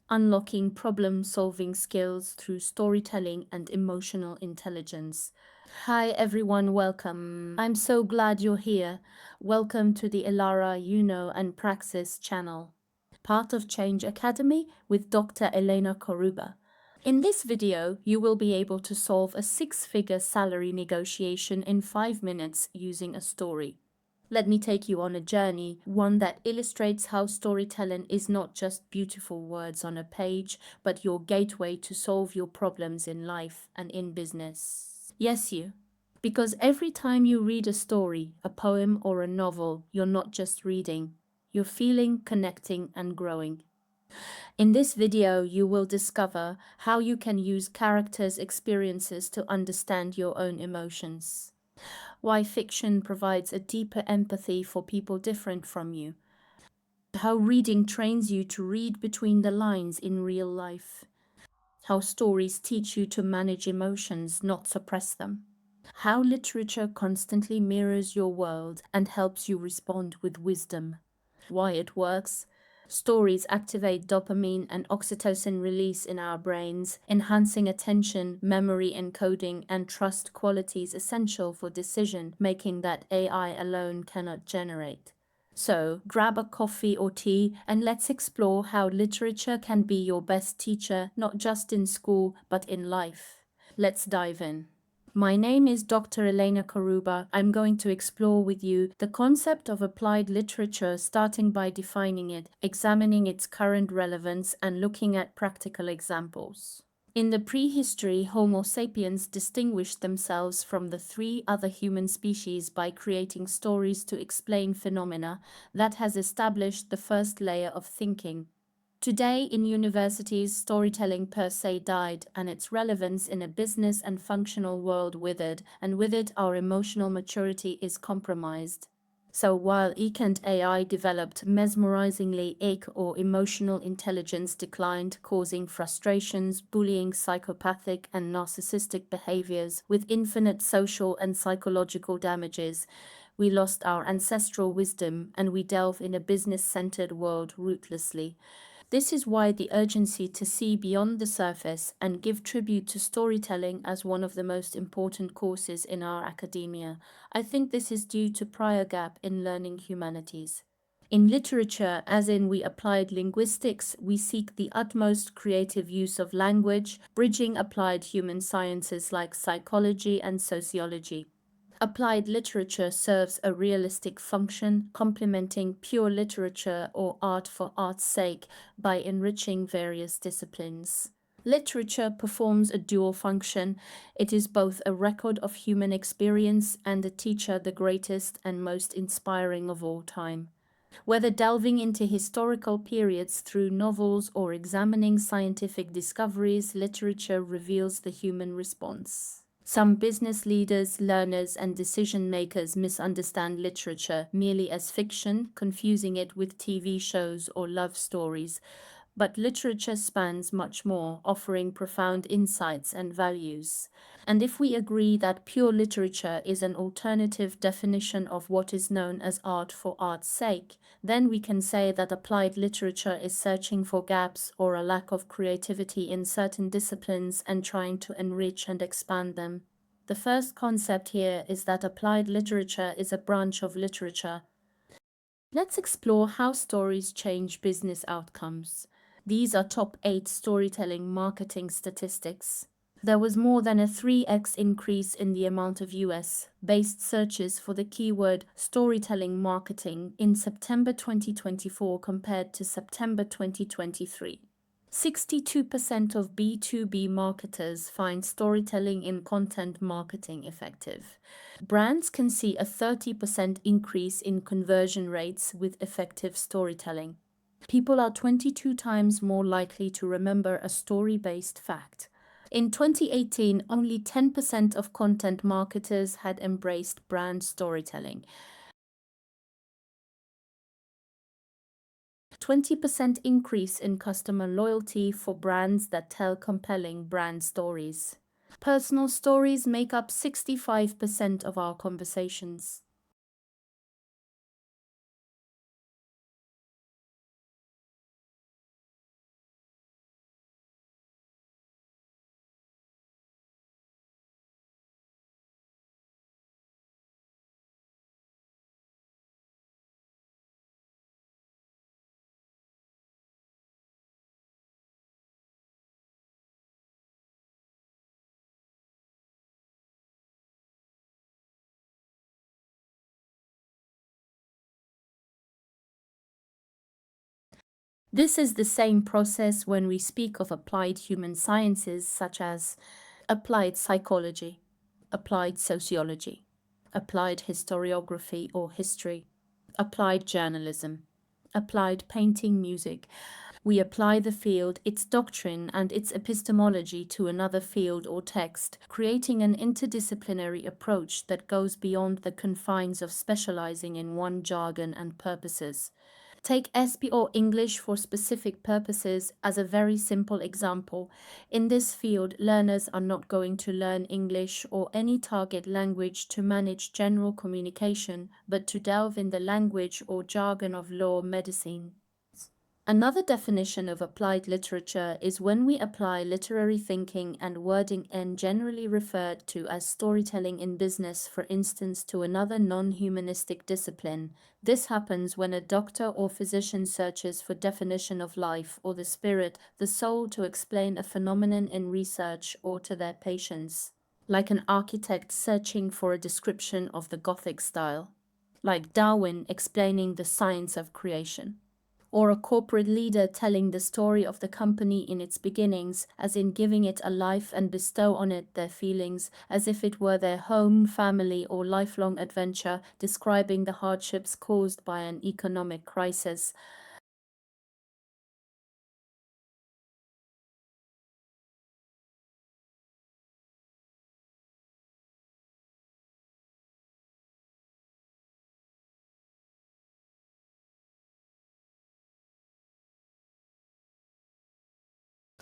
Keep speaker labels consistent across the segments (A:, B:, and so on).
A: unlocking problem-solving skills through storytelling and emotional intelligence. Hi everyone, welcome. I'm so glad you're here. Welcome to the Elara Uno and Praxis channel, part of Change Academy with Dr. Elena Koruba. In this video, you will be able to solve a six-figure salary negotiation in 5 minutes using a story. Let me take you on a journey, one that illustrates how storytelling is not just beautiful words on a page, but your gateway to solve your problems in life and in business. Yes, you. Because every time you read a story, a poem or a novel, you're not just reading, you're feeling, connecting, and growing. In this video, you will discover how you can use characters' experiences to understand your own emotions. Why fiction provides a deeper empathy for people different from you. How reading trains you to read between the lines in real life. How stories teach you to manage emotions, not suppress them. How literature constantly mirrors your world and helps you respond with wisdom. Why it works. Stories activate dopamine and oxytocin release in our brains, enhancing attention, memory encoding, and trust qualities essential for decision making that AI alone cannot generate. So, grab a coffee or tea and let's explore how literature can be your best teacher, not just in school, but in life. Let's dive in. My name is Dr. Elena Koruba. I'm going to explore with you the concept of applied literature, starting by defining it, examining its current relevance, and looking at practical examples. In the prehistory, Homo sapiens distinguished themselves from the three other human species by creating stories to explain phenomena. That has established the first layer of thinking. Today, in universities, storytelling per se died, and its relevance in a business and functional world withered, and with it, our emotional maturity is compromised. So while EQ and AI developed mesmerizingly, EQ or emotional intelligence declined, causing frustrations, bullying, psychopathic and narcissistic behaviors with infinite social and psychological damages. We lost our ancestral wisdom, and we delve in a business-centered world ruthlessly. This is why the urgency to see beyond the surface and give tribute to storytelling as one of the most important courses in our academia. I think this is due to prior gap in learning humanities. In literature, as in we applied linguistics, we seek the utmost creative use of language, bridging applied human sciences like psychology and sociology. Applied literature serves a realistic function, complementing pure literature or art for art's sake by enriching various disciplines. Literature performs a dual function. It is both a record of human experience and a teacher, the greatest and most inspiring of all time. Whether delving into historical periods through novels or examining scientific discoveries, literature reveals the human response. Some business leaders, learners, and decision makers misunderstand literature merely as fiction, confusing it with TV shows or love stories. But literature spans much more, offering profound insights and values. And if we agree that pure literature is an alternative definition of what is known as art for art's sake, then we can say that applied literature is searching for gaps or a lack of creativity in certain disciplines and trying to enrich and expand them. The first concept here is that applied literature is a branch of literature. Let's explore how stories change business outcomes. These are top 8 storytelling marketing statistics. There was more than a 3x increase in the amount of US-based searches for the keyword storytelling marketing in September 2024 compared to September 2023. 62% of B2B marketers find storytelling in content marketing effective. Brands can see a 30% increase in conversion rates with effective storytelling. People are 22 times more likely to remember a story-based fact. In 2018, only 10% of content marketers had embraced brand storytelling. 20% increase in customer loyalty for brands that tell compelling brand stories. Personal stories make up 65% of our conversations. This is the same process when we speak of applied human sciences such as applied psychology, applied sociology, applied historiography or history, applied journalism, applied painting, music. We apply the field, its doctrine, and its epistemology to another field or text, creating an interdisciplinary approach that goes beyond the confines of specializing in one jargon and purposes. Take SP or English for specific purposes as a very simple example. In this field, learners are not going to learn English or any target language to manage general communication, but to delve in the language or jargon of law, medicine. Another definition of applied literature is when we apply literary thinking and wording and generally referred to as storytelling in business, for instance, to another non-humanistic discipline. This happens when a doctor or physician searches for definition of life or the spirit, the soul, to explain a phenomenon in research or to their patients, like an architect searching for a description of the Gothic style, like Darwin explaining the science of creation, or a corporate leader telling the story of the company in its beginnings, as in giving it a life and bestow on it their feelings, as if it were their home, family, or lifelong adventure, describing the hardships caused by an economic crisis.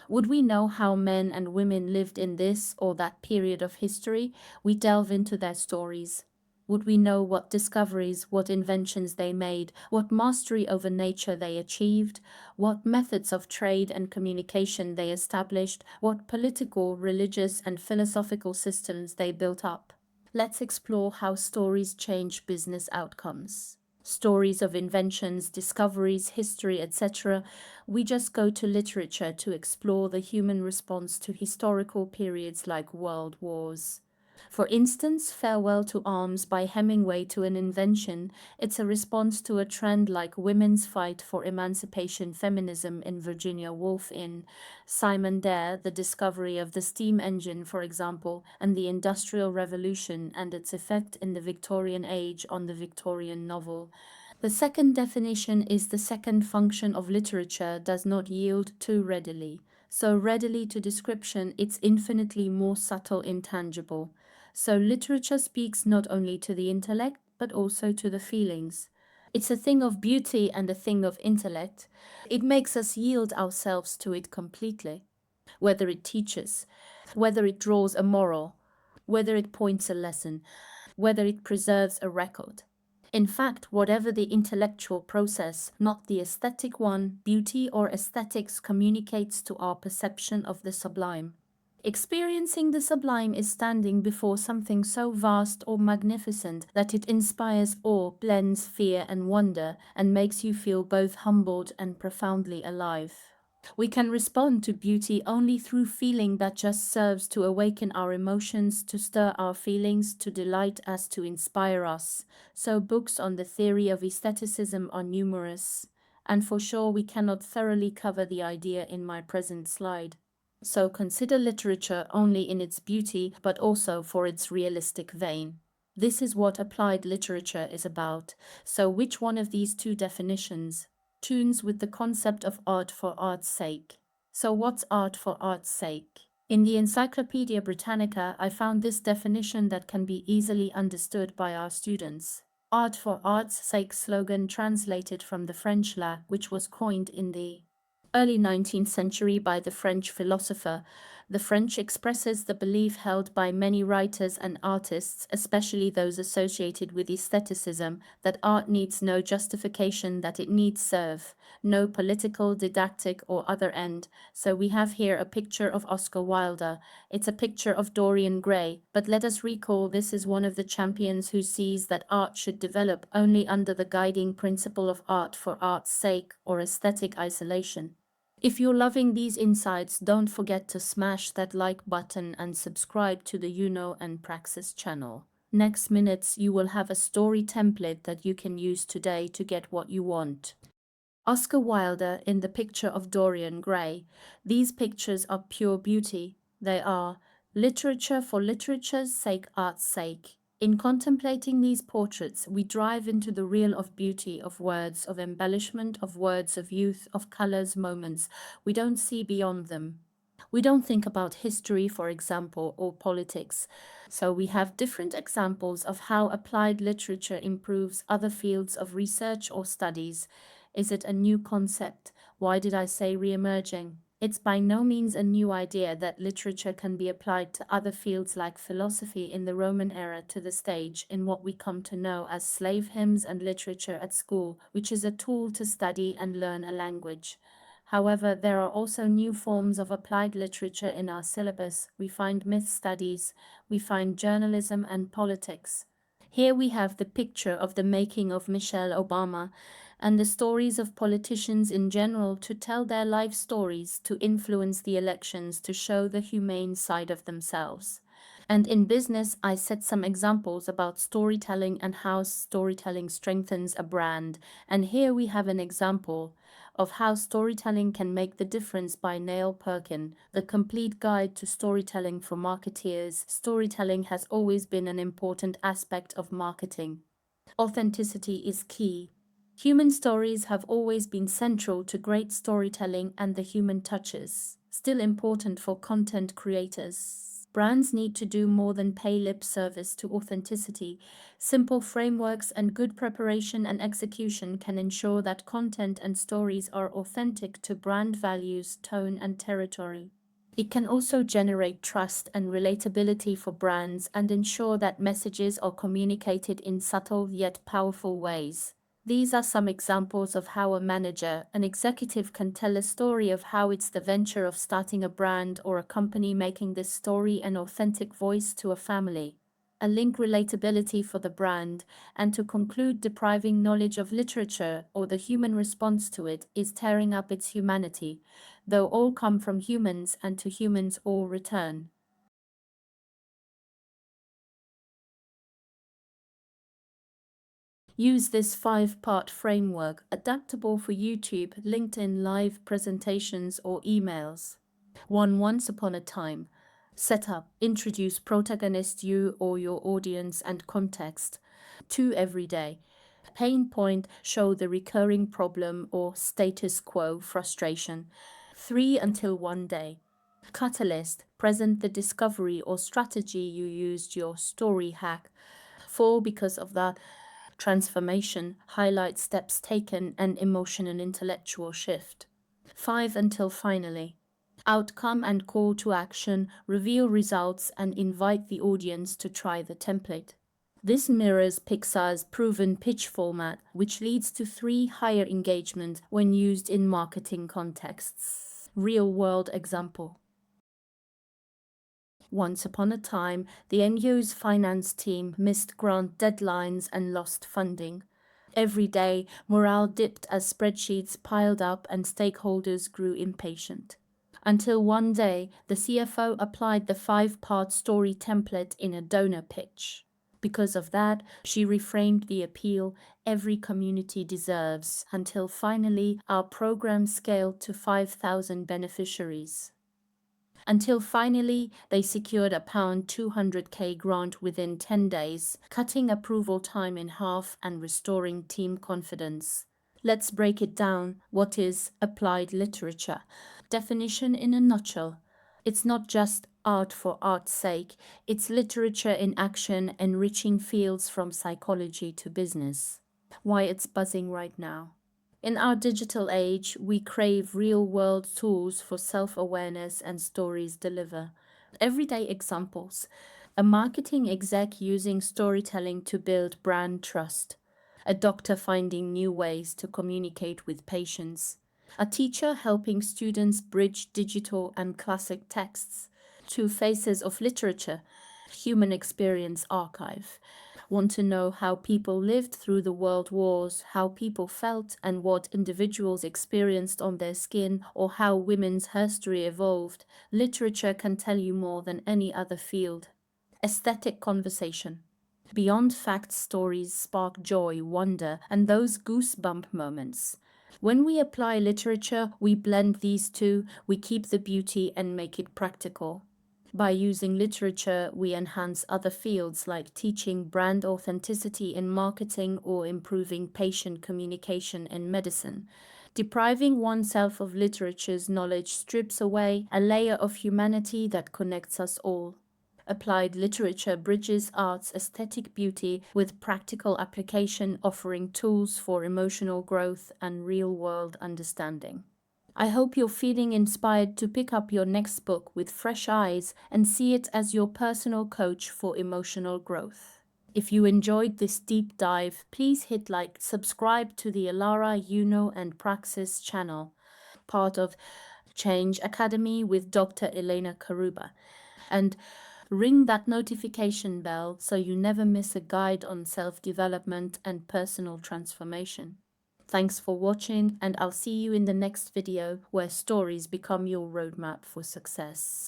A: Would we know how men and women lived in this or that period of history? We delve into their stories. Would we know what discoveries, what inventions they made, what mastery over nature they achieved, what methods of trade and communication they established, what political, religious, and philosophical systems they built up? Let's explore how stories change business outcomes. Stories of inventions, discoveries, history, etc. We just go to literature to explore the human response to historical periods like world wars. For instance, Farewell to Arms by Hemingway to an invention, it's a response to a trend like women's fight for emancipation feminism in Virginia Woolf in Simon Dare, the discovery of the steam engine, for example, and the Industrial Revolution and its effect in the Victorian age on the Victorian novel. The second definition is the second function of literature does not yield too readily. So readily to description, it's infinitely more subtle, intangible. So literature speaks not only to the intellect, but also to the feelings. It's a thing of beauty and a thing of intellect. It makes us yield ourselves to it completely. Whether it teaches, whether it draws a moral, whether it points a lesson, whether it preserves a record. In fact, whatever the intellectual process, not the aesthetic one, beauty or aesthetics communicates to our perception of the sublime. Experiencing the sublime is standing before something so vast or magnificent that it inspires awe, blends fear and wonder, and makes you feel both humbled and profoundly alive. We can respond to beauty only through feeling that just serves to awaken our emotions, to stir our feelings, to delight us, to inspire us. So books on the theory of aestheticism are numerous, and for sure we cannot thoroughly cover the idea in my present slide. So consider literature only in its beauty, but also for its realistic vein. This is what applied literature is about. So which one of these two definitions tunes with the concept of art for art's sake? So what's art for art's sake? In the Encyclopedia Britannica, I found this definition that can be easily understood by our students. Art for art's sake slogan translated from the French la, which was coined in the early 19th century by the French philosopher. The French expresses the belief held by many writers and artists, especially those associated with aestheticism, that art needs no justification, that it needs serve, no political, didactic, or other end. So we have here a picture of Oscar Wilde. It's a picture of Dorian Gray, but let us recall this is one of the champions who sees that art should develop only under the guiding principle of art for art's sake or aesthetic isolation. If you're loving these insights, don't forget to smash that like button and subscribe to the Know and Praxis channel. Next minutes, you will have a story template that you can use today to get what you want. Oscar Wilde in The Picture of Dorian Gray. These pictures are pure beauty. They are literature for literature's sake, art's sake. In contemplating these portraits, we drive into the real of beauty, of words, of embellishment, of words, of youth, of colors, moments. We don't see beyond them. We don't think about history, for example, or politics. So we have different examples of how applied literature improves other fields of research or studies. Is it a new concept? Why did I say re-emerging? It's by no means a new idea that literature can be applied to other fields like philosophy in the Roman era to the stage in what we come to know as slave hymns and literature at school, which is a tool to study and learn a language. However, there are also new forms of applied literature in our syllabus. We find myth studies, we find journalism and politics. Here we have the picture of the making of Michelle Obama and the stories of politicians in general to tell their life stories, to influence the elections, to show the humane side of themselves. And in business, I set some examples about storytelling and how storytelling strengthens a brand. And here we have an example of how storytelling can make the difference by Neil Perkin, the complete guide to storytelling for marketeers. Storytelling has always been an important aspect of marketing. Authenticity is key. Human stories have always been central to great storytelling and the human touches, still important for content creators. Brands need to do more than pay lip service to authenticity. Simple frameworks and good preparation and execution can ensure that content and stories are authentic to brand values, tone, and territory. It can also generate trust and relatability for brands and ensure that messages are communicated in subtle yet powerful ways. These are some examples of how a manager, an executive can tell a story of how it's the venture of starting a brand or a company making this story an authentic voice to a family. A link relatability for the brand, and to conclude, depriving knowledge of literature or the human response to it is tearing up its humanity, though all come from humans and to humans all return. Use this 5-part framework, adaptable for YouTube, LinkedIn Live presentations, or emails. 1. Once upon a time. Setup. Introduce protagonist, you or your audience, and context. 2. Every day. Pain point. Show the recurring problem or status quo frustration. 3. Until one day. Catalyst. Present the discovery or strategy you used, your story hack. 4. Because of that transformation, highlight steps taken and emotion and intellectual shift. 5. Until finally. Outcome and call to action, reveal results, and invite the audience to try the template. This mirrors Pixar's proven pitch format, which leads to 3 higher engagement when used in marketing contexts. Real-world example. Once upon a time, the NGO's finance team missed grant deadlines and lost funding. Every day, morale dipped as spreadsheets piled up and stakeholders grew impatient. Until one day, the CFO applied the 5-part story template in a donor pitch. Because of that, she reframed the appeal every community deserves, until finally our program scaled to 5,000 beneficiaries. Until finally they secured a £200K grant within 10 days, cutting approval time in half and restoring team confidence. Let's break it down. What is applied literature? Definition in a nutshell. It's not just art for art's sake, it's literature in action, enriching fields from psychology to business. Why it's buzzing right now. In our digital age, we crave real-world tools for self-awareness and stories deliver. Everyday examples. A marketing exec using storytelling to build brand trust. A doctor finding new ways to communicate with patients. A teacher helping students bridge digital and classic texts. 2 faces of literature. Human experience archive. Want to know how people lived through the world wars, how people felt and what individuals experienced on their skin, or how women's history evolved? Literature can tell you more than any other field. Aesthetic conversation. Beyond fact, stories spark joy, wonder, and those goosebump moments. When we apply literature, we blend these two, we keep the beauty and make it practical. By using literature, we enhance other fields like teaching brand authenticity in marketing or improving patient communication in medicine. Depriving oneself of literature's knowledge strips away a layer of humanity that connects us all. Applied literature bridges art's aesthetic beauty with practical application, offering tools for emotional growth and real world understanding. I hope you're feeling inspired to pick up your next book with fresh eyes and see it as your personal coach for emotional growth. If you enjoyed this deep dive, please hit like, subscribe to the Elara, Yuno, and Praxis channel, part of Change Academy with Dr. Elena Karuba, and ring that notification bell so you never miss a guide on self-development and personal transformation. Thanks for watching, and I'll see you in the next video where stories become your roadmap for success.